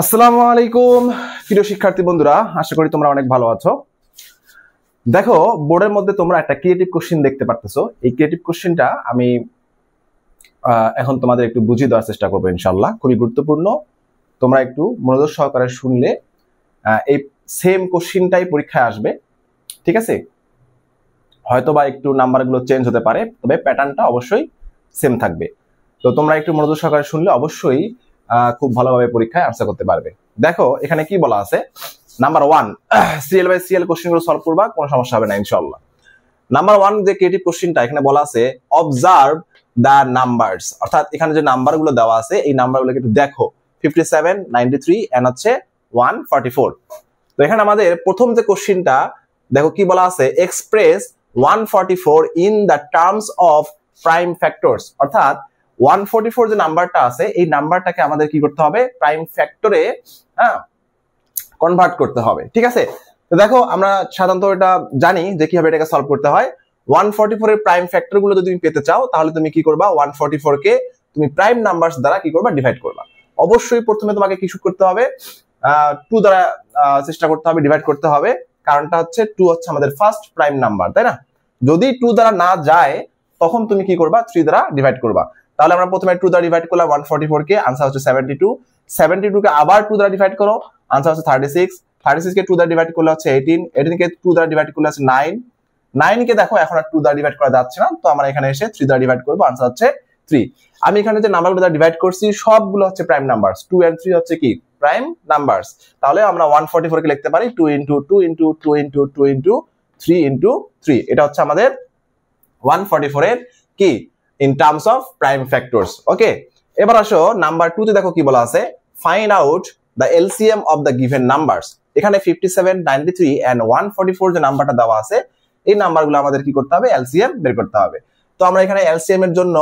আসসালামু আলাইকুম প্রিয় শিক্ষার্থী বন্ধুরা, আশা করি তোমরা অনেক ভালো আছো। দেখো, বোর্ডের মধ্যে তোমরা একটা ক্রিয়েটিভ কোশ্চেন দেখতে পারতেছো। এই ক্রিয়েটিভ কোশ্চেনটা আমি এখন তোমাদের একটু বুঝিয়ে দেওয়ার চেষ্টা করবো ইনশাআল্লাহ। খুবই গুরুত্বপূর্ণ, তোমরা একটু মনোযোগ সহকারে শুনলে এই সেম কোশ্চেনটাই পরীক্ষায় আসবে, ঠিক আছে? হয়তোবা একটু নাম্বারগুলো চেঞ্জ হতে পারে, তবে প্যাটার্নটা অবশ্যই সেম থাকবে। তো তোমরা একটু মনোযোগ সহকারে শুনলে অবশ্যই খুব ভালোভাবে পরীক্ষায় আনসার করতে পারবে। দেখো এখানে কি বলা আছে, নাম্বার 1 সিএল বাই সিএল কোশ্চেনগুলো সলভ করবা, কোনো সমস্যা হবে না ইনশাআল্লাহ। নাম্বার 1 যে ক্রিয়েটিভ কোশ্চেনটা এখানে বলা আছে অবজার্ভ দ্য নাম্বারস, অর্থাৎ এখানে যে নাম্বারগুলো দেওয়া আছে এই নাম্বারগুলোকে একটু দেখো, 57, 93 এন্ড হচ্ছে 144। তো এখানে আমাদের প্রথম যে কোশ্চেনটা দেখো কি বলা আছে, express 144 in the terms of prime factors, অর্থাৎ 144 যে নাম্বারটা আছে এই নাম্বারটাকে আমাদের কি করতে হবে, প্রাইম ফ্যাক্টরে কনভার্ট করতে হবে, ঠিক আছে? তো দেখো আমরা সাধারণত এটা জানি যে কিভাবে এটাকে সলভ করতে হয়। 144 এর প্রাইম ফ্যাক্টর গুলো যদি তুমি পেতে চাও তাহলে তুমি কি করবা, 144 কে তুমি প্রাইম নাম্বারস দ্বারা কি করবা, ডিভাইড করবা। অবশ্যই প্রথমে তোমাকে কি করতে হবে, 2 দ্বারা চেষ্টা করতে হবে, ডিভাইড করতে হবে। কারণটা হচ্ছে 2 হচ্ছে আমাদের ফার্স্ট প্রাইম নাম্বার, তাই না? যদি 2 দ্বারা না যায় তখন তুমি কি করবা, 3 দ্বারা ডিভাইড করবা। তাহলে আমরা প্রথমে 2 দ্বারা ডিভাইড করলাম 144 কে, আনসার হচ্ছে 72। 72 কে আবার 2 দ্বারা ডিভাইড করো, আনসার হচ্ছে 36। 36 কে 2 দ্বারা ডিভাইড করলে হচ্ছে 18। 18 কে 2 দ্বারা ডিভাইড করলে হচ্ছে 9। 9 কে দেখো এখন আর 2 দ্বারা ডিভাইড করা যাচ্ছে না, তো আমরা এখানে এসে 3 দ্বারা ডিভাইড করব, আনসার হচ্ছে 3। আমি এখানে যে নাম্বারগুলো দ্বারা ডিভাইড করছি সবগুলো হচ্ছে প্রাইম নাম্বারস, 2 and 3 হচ্ছে কি প্রাইম নাম্বারস। তাহলে আমরা 144 কে লিখতে পারি 2 into 2 into 2 into 2 into 3 into 3। এটা হচ্ছে আমাদের 144 এর কি in terms of prime factors। ওকে, এবার আসো নাম্বার 2 তে দেখো কি বলা আছে, find out the LCM of the given numbers। এখানে 57, 93 and 144 যে নাম্বারটা দেওয়া আছে এই নাম্বারগুলো আমাদের কি করতে হবে, LCM বের করতে হবে। তো আমরা এখানে LCM এর জন্য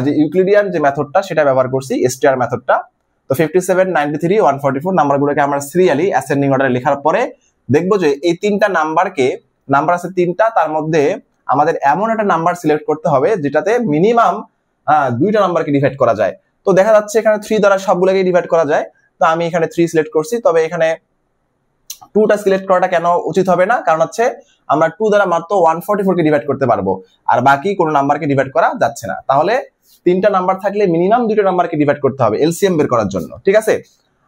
যে ইউক্লিডিয়ান যে মেথডটা সেটা ব্যবহার করছি, STR মেথডটা। তো 57, 93, 144 নাম্বারগুলোকে আমরা সিরিয়ালি অ্যাসেন্ডিং অর্ডারে লেখার পরে দেখবো যে এই তিনটা নাম্বারকে, নাম্বার আছে তিনটা, তার মধ্যে আমাদের এমন একটা নাম্বার সিলেক্ট করতে হবে যেটাতে মিনিমাম 2টা নাম্বারকে ডিভাইড করা যায়। তো দেখা যাচ্ছে এখানে 3 দ্বারা সবগুলোকে ডিভাইড করা যায়, তো আমি এখানে 3 সিলেক্ট করছি। তবে এখানে 2টা সিলেক্ট করাটা কেন উচিত হবে না, কারণ হচ্ছে আমরা 2 দ্বারা মাত্র 144 কে ডিভাইড করতে পারবো, আর বাকি কোনো নাম্বারকে ডিভাইড করা যাচ্ছে না। তাহলে 3টা নাম্বার থাকলে মিনিমাম 2টা নাম্বারকে ডিভাইড করতে হবে এলসিএম বের করার জন্য, ঠিক আছে?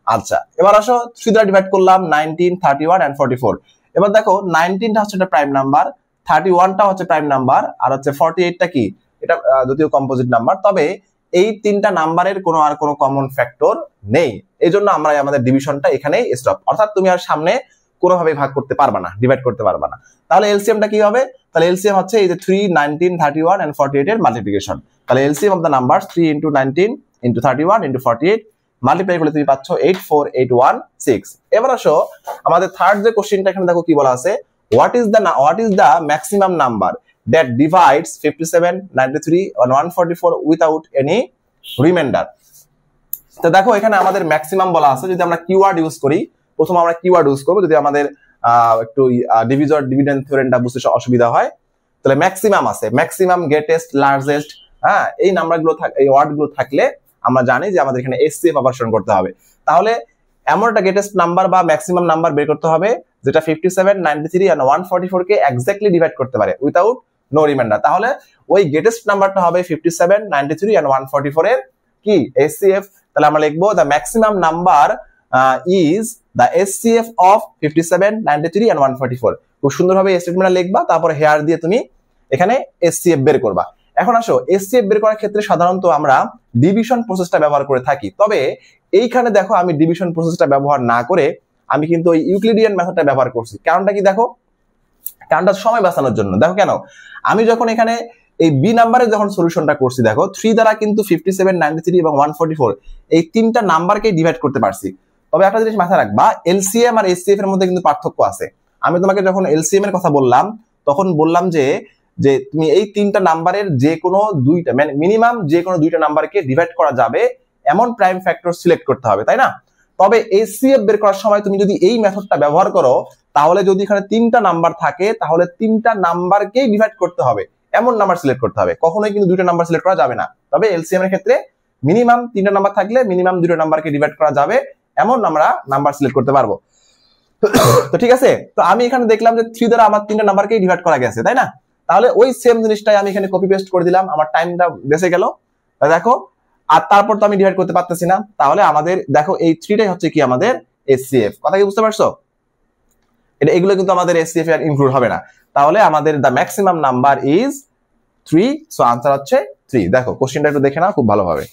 আচ্ছা, এবার আসো 3 দ্বারা ডিভাইড করলাম 19, 31 and 44। এবার দেখো 19টা হচ্ছে একটা প্রাইম নাম্বার, 31টা হচ্ছে প্রাইম নাম্বার, আর হচ্ছে 48টা কি, এটা যদিও কম্পোজিট নাম্বার, তবে এই তিনটা নাম্বারের কোনো কমন ফ্যাক্টর নেই। এই জন্য আমরা আমাদের ডিভিশনটা এখানেই স্টপ, অর্থাৎ তুমি আর সামনে কোনোভাবে ভাগ করতে পারবা না, ডিভাইড করতে পারবা না। তাহলে এলসিএমটা কি হবে, তাহলে এলসিএম হচ্ছে এই যে 3, 19, 31 and 48 এর মাল্টিপ্লিকেশন। তাহলে LCM of the numbers 3 into 19 into 31 into 48 multiply করলে তুমি পাচ্ছ 84816। এবার আসো আমাদের থার্ড যে কোশ্চেনটা, এখানে দেখো কি বলা আছে, what is the maximum number that divides 57, 93 and 144 without any remainder। তো দেখো এখানে আমাদের ম্যাক্সিমাম বলা আছে, যদি আমরা কিওয়ার্ড ইউজ করি, প্রথমে আমরা কিওয়ার্ড ইউজ করব যদি আমাদের একটু ডিভিজর ডিভিডেন্ড থিওরেমটা বুঝতে অসুবিধা হয়। তাহলে ম্যাক্সিমাম আছে, ম্যাক্সিমাম, গ্রেটেস্ট, লার্জেস্ট, এই নাম্বারগুলো এই ওয়ার্ডগুলো থাকলে আমরা জানি যে আমাদের এখানে এসসিএফ অপারেশন করতে হবে। তাহলে এমন একটা গ্রেটেস্ট নাম্বার বা ম্যাক্সিমাম নাম্বার বের করতে হবে যেটা 57, 93 and 144 কে এক্স্যাক্টলি ডিভাইড করতে পারে উইথাউট নো রিমাইন্ডার। তাহলে ওই গ্রেটেস্ট নাম্বারটা হবে 57, 93 and 144 এর কি এসসিএফ। তাহলে আমরা লিখবো the maximum number is the SCF of 57, 93 and 144। খুব সুন্দরভাবে এই স্টেটমেন্টটা লিখবা, তারপর হেয়ার দিয়ে তুমি এখানে এসসিএফ বের করবা। এখন আসো এসসিএফ বের করার ক্ষেত্রে সাধারণত আমরা ডিভিশন প্রসেসটা ব্যবহার করে থাকি, তবে এইখানে দেখো আমি ডিভিশন প্রসেসটা ব্যবহার না করে আমি কিন্তু ওই ইউক্লিডিয়ান মেথডটা ব্যবহার করছি। কারণটা কি দেখো, কারণটা সময় বাঁচানোর জন্য। দেখো কেন, আমি যখন এখানে এই বি নাম্বারে যখন সলিউশনটা করছি, দেখো 3 দ্বারা কিন্তু 57, 93 এবং 144 এই তিনটা নাম্বারকে ডিভাইড করতে পারছি। তবে একটা জিনিস মাথায় রাখবা, এলসিএম আর এসসিএফ এর মধ্যে কিন্তু পার্থক্য আছে। আমি তোমাকে যখন এলসিএম এর কথা বললাম তখন বললাম যে তুমি এই তিনটা নাম্বারের যে কোনো দুইটা, মানে মিনিমাম যে কোনো দুইটা নাম্বারকে ডিভাইড করা যাবে এমন প্রাইম ফ্যাক্টর সিলেক্ট করতে হবে, তাই না? তবে এসসিএফ বের করার সময় তুমি যদি এই মেথডটা ব্যবহার করো তাহলে যদি এখানে তিনটা নাম্বার থাকে তাহলে তিনটা নাম্বারকেই ডিভাইড করতে হবে এমন নাম্বার সিলেক্ট করতে হবে, কখনোই কিন্তু দুইটা নাম্বার সিলেক্ট করা যাবে না। তবে এলসিএম এর ক্ষেত্রে মিনিমাম তিনটা নাম্বার থাকলে মিনিমাম দুটো নাম্বারকে ডিভাইড করা যাবে এমন আমরা নাম্বার সিলেক্ট করতে পারবো। তো ঠিক আছে, তো আমি এখানে দেখলাম যে 3 দ্বারা আমার 3টা নাম্বারকেই ডিভাইড করা গেছে, তাই না? তাহলে ওই সেম জিনিসটাই আমি এখানে কপি পেস্ট করে দিলাম, আমার টাইমটা বেঁচে গেল। দেখো, আর তারপর তো আমি ডিভাইড করতে পারতেছি না, তাহলে আমাদের দেখো এই 3টাই হচ্ছে কি আমাদের এসসিএফ। কথা কি বুঝতে পারছো? এগুলো কিন্তু আমাদের এসসিএফ এর ইনক্লুড হবে না। তাহলে আমাদের the maximum number is 3, so answer হচ্ছে 3। দেখো কোশ্চেনটা একটু দেখে নাও খুব ভালোভাবে।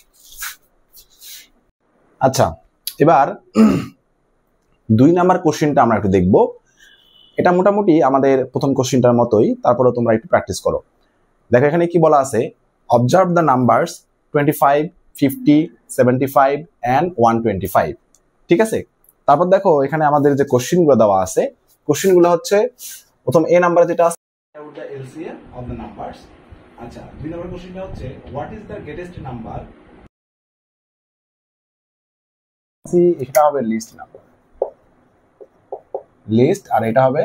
আচ্ছা, এবার 2 নাম্বার কোশ্চেনটা আমরা একটু দেখব। এটা মোটামুটি আমাদের প্রথম কোশ্চেনটার মতোই, তারপরে তোমরা একটু প্র্যাকটিস করো। দেখো এখানে কি বলা আছে, অবজার্ভ দ্য নাম্বারস 25, 50, 75 and 125। ঠিক আছে, তারপর দেখো এখানে আমাদের যে কোশ্চেনগুলো দেওয়া আছে, কোশ্চেনগুলো হচ্ছে প্রথম এ নাম্বারে যেটা আছে the LCM of the numbers. আচ্ছা, 2 নাম্বার কোশ্চেনটা হচ্ছে what is the greatest number. এটা হবে লিস্ট নাম্বার, লিস্ট, আর এটা হবে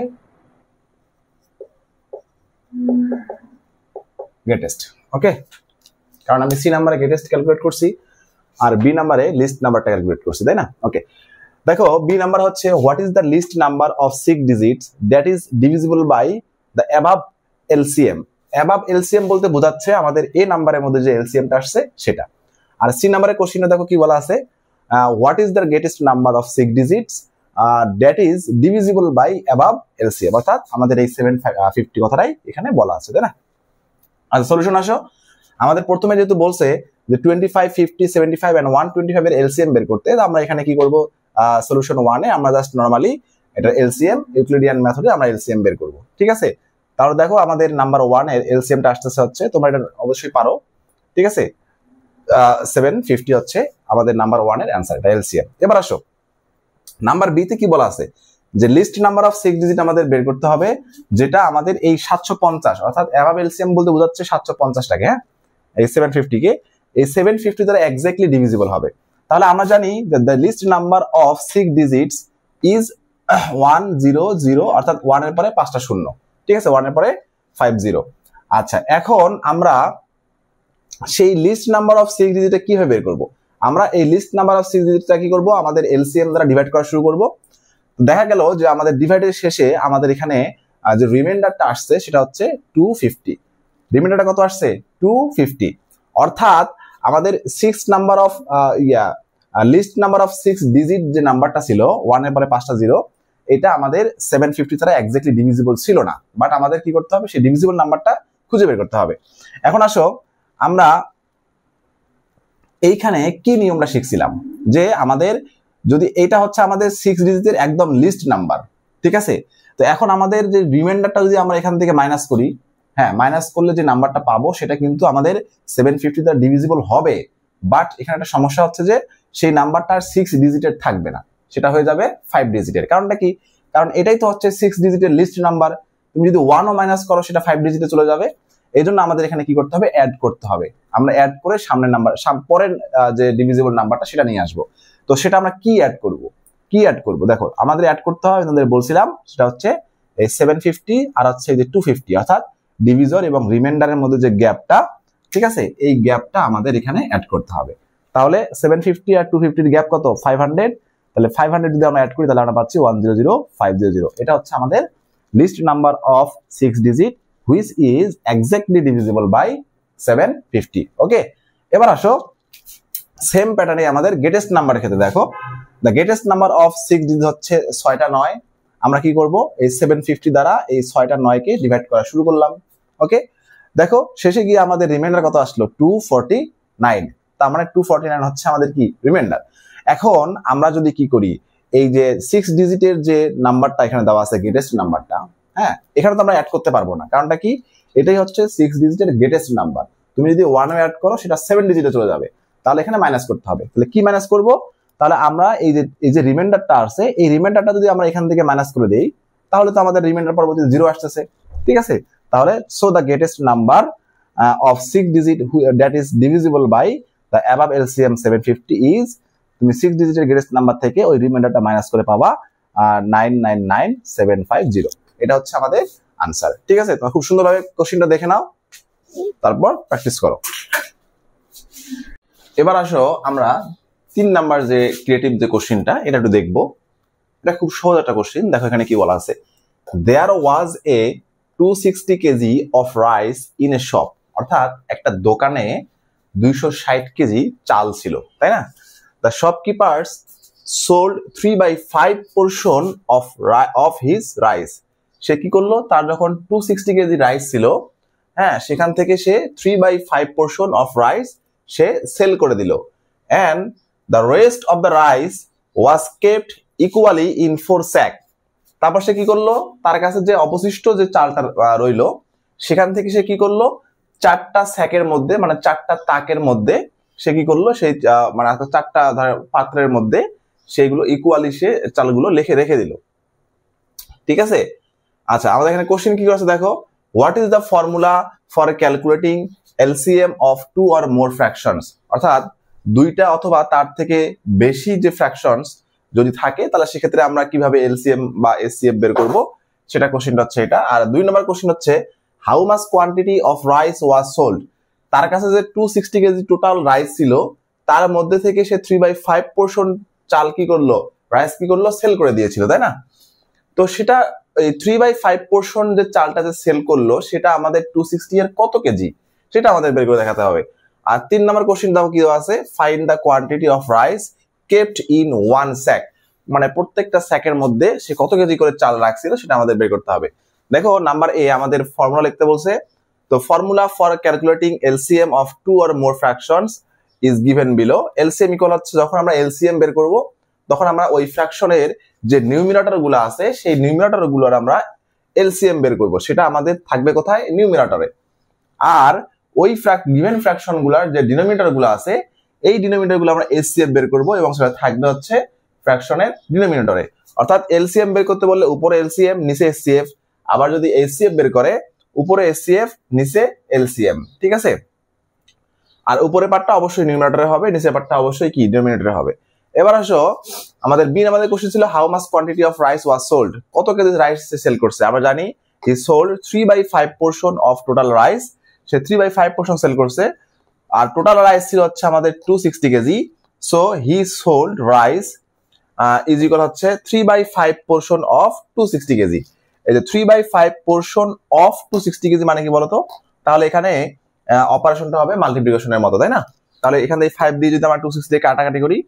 গ্রেটেস্ট। ওকে, কারণ আমি সি নাম্বারে গ্রেটেস্ট ক্যালকুলেট করছি আর বি নাম্বারে লিস্ট নাম্বারটা ক্যালকুলেট করছি, তাই না? ওকে, দেখো বি নাম্বার হচ্ছে what is the least number of 6 digits that is divisible by the above LCM. Above LCM বলতে বোঝাচ্ছে আমাদের এ নাম্বারের মধ্যে যে এলসিএমটা আসছে সেটা। আর সি নাম্বারের কোশ্চেনে দেখো কি বলা আছে, what is the greatest number of 6 digits that is divisible by above LCM, অর্থাৎ আমাদের এই 750 কথাটাই এখানে বলা আছে, তাই না? আচ্ছা, সলিউশন আসো। আমাদের প্রথমে যেহেতু বলছে যে 25, 50, 75 and 125 এর এলসিএম বের করতে, আমরা এখানে কি করব, সলিউশন 1 এ আমরা জাস্ট নরমালি এটা এলসিএম ইউক্লিডিয়ান মেথডে আমরা এলসিএম বের করব। ঠিক আছে, তাহলে দেখো আমাদের নাম্বার 1 এর এলসিএমটা আসতেছে হচ্ছে, তোমরা এটা অবশ্যই পারো, ঠিক আছে, 750 হচ্ছে আমাদের নাম্বার 1 এর অ্যানসার, এটা এলসিএম। এবার আসো নাম্বার বি তে কি বলা আছে, যে লিস্ট নাম্বার অফ 6 ডিজিট আমাদের বের করতে হবে, যেটা আমাদের এই 750, অর্থাৎ অ্যাবাভ এলসিএম বলতে বোঝাচ্ছে 750 টাকে, হ্যাঁ, এই 750 কে এই 750 দ্বারা এক্স্যাক্টলি ডিভিজিবল হবে। তাহলে আমরা জানি যে the least number of 6 digits is 100, অর্থাৎ 1 এর পরে 5টা শূন্য, ঠিক আছে, 1 এর পরে 50। আচ্ছা, এখন আমরা সেই লিস্ট নাম্বার অফ 6 ডিজিটে কিভাবে বের করব? আমরা এই লিস্ট নাম্বার অফ 6 ডিজিটটা কি করব, আমাদের এলসিএম দ্বারা ডিভাইড করা শুরু করব। দেখা গেল যে আমাদের ডিভাইডের শেষে আমাদের এখানে যে রিমাইন্ডারটা আসছে সেটা হচ্ছে 250। রিমাইন্ডারটা কত আসছে? 250। অর্থাৎ আমাদের 6 number of least number of 6 digit যে নাম্বারটা ছিল 1 এর পরে 5টা জিরো, এটা আমাদের 750 দ্বারা এক্স্যাক্টলি ডিভিজিবল ছিল না, বাট আমাদের কি করতে হবে, সেই ডিভিজিবল নাম্বারটা খুঁজে বের করতে হবে। এখন আসো আমরা এইখানে কি নিয়মটা শিখছিলাম, যে আমাদের যদি এটা হচ্ছে আমাদের 6 ডিজিটের একদম লিস্ট নাম্বার, ঠিক আছে, তো এখন আমাদের যে রিমাইন্ডারটা যদি আমরা এখান থেকে মাইনাস করি, হ্যাঁ, মাইনাস করলে যে নাম্বারটা পাবো সেটা কিন্তু আমাদের 750 দ্বারা ডিভিজিবল হবে, বাট এখানে একটা সমস্যা হচ্ছে যে সেই নাম্বারটা আর 6 ডিজিটের থাকবে না, সেটা হয়ে যাবে 5 ডিজিটের। কারণটা কি? কারণ এটাই তো হচ্ছে 6 ডিজিটের লিস্ট নাম্বার, তুমি যদি 1ও মাইনাস করো সেটা 5 ডিজিটে চলে যাবে। এই জন্য আমাদের এখানে কি করতে হবে, অ্যাড করতে হবে। আমরা অ্যাড করে সামনের নাম্বার, পরের যে ডিভিজিবল নাম্বারটা সেটা নিয়ে আসবো। তো সেটা আমরা কি অ্যাড করব, দেখো আমাদের অ্যাড করতে হবে, তোমাদের বলছিলাম সেটা হচ্ছে এই 750 আর হচ্ছে এই যে 250, অর্থাৎ ডিভিজর এবং রিমাইন্ডারের মধ্যে যে গ্যাপটা, ঠিক আছে, এই গ্যাপটা আমাদের এখানে অ্যাড করতে হবে। তাহলে 750 আর 250 এর গ্যাপ কত? 500। তাহলে 500 যদি আমরা অ্যাড করি তাহলে আমরা পাচ্ছি 100500। এটা হচ্ছে আমাদের least number of 6 digit which is exactly divisible by 750। Okay, এবার আসো সেম প্যাটার্নে আমাদের গ্রেটেস্ট নাম্বারের ক্ষেত্রে দেখো, the greatest number of 6 digit হচ্ছে 6টা 9। আমরা কি করব, এই 750 দ্বারা এই 6টা 9 কে ডিভাইড করা শুরু করলাম। ওকে, দেখো শেষে গিয়ে আমাদের রিমাইন্ডার কত আসলো? 249। তার মানে 249 হচ্ছে আমাদের কি রিমাইন্ডার। এখন আমরা যদি কি করি, এই যে 6 ডিজিটের যে নাম্বারটা এখানে দেওয়া আছে গ্রেটেস্ট নাম্বারটা, হ্যাঁ, এখানে তো আমরা অ্যাড করতে পারবো না, কারণটা কি, এটাই হচ্ছে 6 ডিজিটের গ্রেটেস্ট নাম্বার। তুমি যদি 1 অ্যাড করো সেটা 7 ডিজিটে চলে যাবে, তাহলে এখানে মাইনাস করতে হবে। তাহলে কি মাইনাস করব? তাহলে আমরা এই যে রিমাইন্ডারটা আছে, এই রিমাইন্ডারটা যদি আমরা এখান থেকে মাইনাস করে দেই তাহলে তো আমাদের রিমাইন্ডার পরবর্তীতে 0 আসতেছে, ঠিক আছে। তাহলে so the greatest number of 6 digit that is divisible by the above LCM 750 is, তুমি 6 ডিজিটের গ্রেটেস্ট নাম্বার থেকে ওই রিমাইন্ডারটা মাইনাস করে পাবা 999750। এটা হচ্ছে আমাদের আনসার, ঠিক আছে। তোমরা খুব সুন্দরভাবে কোশ্চেনটা দেখে নাও, তারপর প্র্যাকটিস করো। এবার আসো আমরা 3 নাম্বার যে ক্রিয়েটিভ যে কোশ্চেনটা এটা একটু দেখবো। এটা খুব সহজ একটা কোশ্চেন। দেখো এখানে কি বলা আছে, there was a 260 KG of rice in a shop, অর্থাৎ একটা দোকানে 260 কেজি চাল ছিল, তাই না? The shopkeepers sold 3/5 portion of his rice. সে কি করলো, তার যখন 260 কেজি রাইস ছিল, হ্যাঁ, সেখান থেকে সে 3/5 পোর্শন অফ রাইস সে সেল করে দিল। And the rest of the rice was kept equally in 4 sack. তারপর সে কি করলো, তার কাছে যে অবশিষ্ট যে চালটা রইলো সেখান থেকে সে কি করলো, 4টা স্যাকের মধ্যে, মানে 4টা তাকের মধ্যে সে কি করলো, সেই মানে 4টা পাত্রের মধ্যে সেইগুলো ইকুয়ালি সে চালগুলো রেখে দিল। ঠিক আছে? আচ্ছা, আমাদের এখানে কোশ্চেন কি করেছে দেখো, what is the formula for calculating LCM of 2 or more fractions, অর্থাৎ 2টা অথবা তার থেকে বেশি যে ফ্র্যাকশনস যদি থাকে তাহলে সেক্ষেত্রে আমরা কিভাবে এলসিএম বা এসসিএফ বের করব, সেটা কোশ্চেনটা হচ্ছে এটা। আর 2 নম্বর কোশ্চেন হচ্ছে how much quantity of rice was sold, তার কাছে যে 260 কেজি টোটাল রাইস ছিল তার মধ্যে থেকে সে 3/5 পোর্শন চাল কি করলো, রাইস কি করলো, সেল করে দিয়েছিল, তাই না? তো সেটা এই 3/5 পোর্শন যে চালটা যে সেল করলো সেটা আমাদের 260 এর কত কেজি সেটা আমাদের বের করে দেখাতে হবে। আর 3 নম্বর কোশ্চেন দাও কি আছে, find the quantity of rice kept in 1 sack, মানে প্রত্যেকটা স্যাকের মধ্যে সে কত কেজি করে চাল রাখছিল সেটা আমাদের বের করতে হবে। দেখো নাম্বার এ আমাদের ফর্মুলা লিখতে বলছে, তো formula for calculating LCM of 2 or more fractions is given below. LCM equal হচ্ছে, যখন আমরা এলসিএম বের করব তখন আমরা ওই ফ্র্যাকশনের যে নিউমিনেটর গুলো আছে সেই নিউমিনেটর গুলোর আমরা এলসিএম বের করব, সেটা আমাদের থাকবে কোথায়, নিউমিনেটরে। আর ওই গিভেন ফ্র্যাকশন গুলার যে ডিনোমিনেটর গুলো আছে এই ডিনোমিনেটর গুলো আমরা এসসিএফ বের করব এবং সেটা থাকবে হচ্ছে ফ্র্যাকশনের ডিনোমিনেটরে। অর্থাৎ এলসিএম বের করতে বললে উপরে এলসিএম নিচে এসসিএফ, আবার যদি এসসিএফ বের করে উপরে এসসিএফ নিচে এলসিএম, ঠিক আছে? আর উপরে পার্টটা অবশ্যই নিউমিনেটরে হবে, নিচে পার্টটা অবশ্যই কি ডিনোমিনেটরে হবে। এবার আসো আমাদের বি আমাদের কোশ্চেন ছিল how much quantity of rice was sold, কত কেজি রাইস সেল করছে। আমরা জানি he sold 3/5 portion of total rice, সে 3/5 পোর্শন সেল করছে। আর টোটাল রাইস ছিল হচ্ছে আমাদের 260 KG, so he sold rice is equal হচ্ছে 3/5 পোর্শন অফ 260 কেজি। এই যে 3/5 পোর্শন অফ 260 কেজি মানে কি বলতো, তাহলে এখানে অপারেশনটা হবে মাল্টিপ্লিকেশনের মতো, তাই না? তাহলে এখান থেকে 5 দিয়ে যদি আমরা 260 দিয়ে কাটাকাটি করি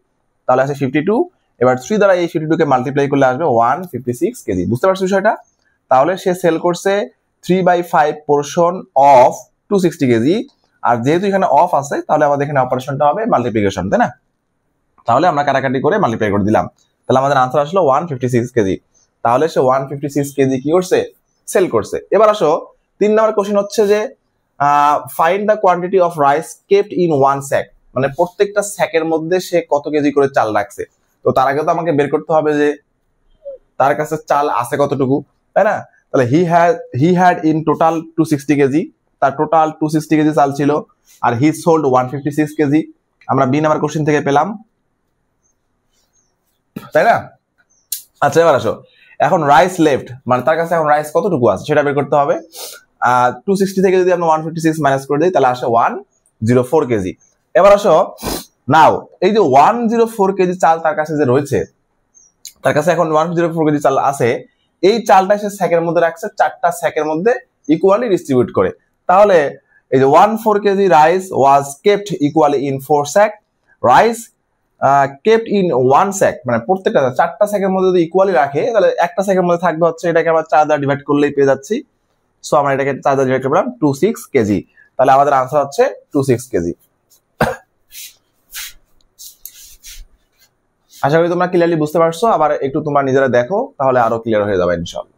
তাহলে আসে 52, এবার 3 দ্বারা এই 52 কে মাল্টিপ্লাই করলে আসবে 156 কেজি। বুঝতে পারছো বিষয়টা? তাহলে সে সেল করছে 3/5 পোর্শন অফ 260 কেজি, আর যেহেতু এখানে অফ আছে তাহলে আমাদের এখানে অপারেশনটা হবে মাল্টিপ্লিকেশন, তাই না? তাহলে আমরা কাটাকাটি করে মাল্টিপ্লাই করে দিলাম, তাহলে আমাদের আনসার আসলো 156 কেজি। তাহলে সে 156 কেজি কি করছে, সেল করছে। এবার আসো 3 নম্বর কোশ্চেন হচ্ছে যে find the quantity of rice kept in 1 sack, মানে প্রত্যেকটা স্যাকের মধ্যে সে কত কেজি করে চাল রাখছে। তো তার আগে তো আমাকে বের করতে হবে যে তার কাছে চাল আছে কতটুকু, তাই না? তাহলে he had in total 260 KG, তার টোটাল 260 কেজি চাল ছিল, আর হি সোল্ড 156 কেজি। আমরা বি নাম্বার কোশ্চেন থেকে পেলাম, তাই না? আচ্ছা, এবার আসো এখন রাইস লেফট, মানে তার কাছে এখন রাইস কতটুকু আছে সেটা বের করতে হবে। 260 থেকে যদি আমরা 156 মাইনাস করে দিই তাহলে আসে 104 কেজি। এবার আসো নাও এই যে 104 কেজি চাল তার কাছে যে রয়েছে, তার কাছে এখন 104 কেজি চাল আছে, এই চালটা সে স্যাকের মধ্যে রাখছে 4টা স্যাকের মধ্যে ইকুয়ালি ডিস্ট্রিবিউট করে। তাহলে এই যে 14 kg rice was kept equally in 4 sack, rice kept in 1 sack, মানে প্রত্যেকটা 4টা স্যাকের মধ্যে যদি ইকুয়ালি রাখে তাহলে একটা স্যাকের মধ্যে থাকবে হচ্ছে, এটাকে আমরা 4 দ্বারা ডিভাইড করলেই পেয়ে যাচ্ছি। সো আমরা এটাকে 4 দ্বারা ডিভাইড করলাম 26 কেজি। তাহলে আমাদের আনসার হচ্ছে 26 কেজি। আশা করি তোমরা ক্লিয়ারলি বুঝতে পারছো, আবার একটু তোমরা নিজেরা দেখো তাহলে আরো ক্লিয়ার হয়ে যাবে ইনশাআল্লাহ।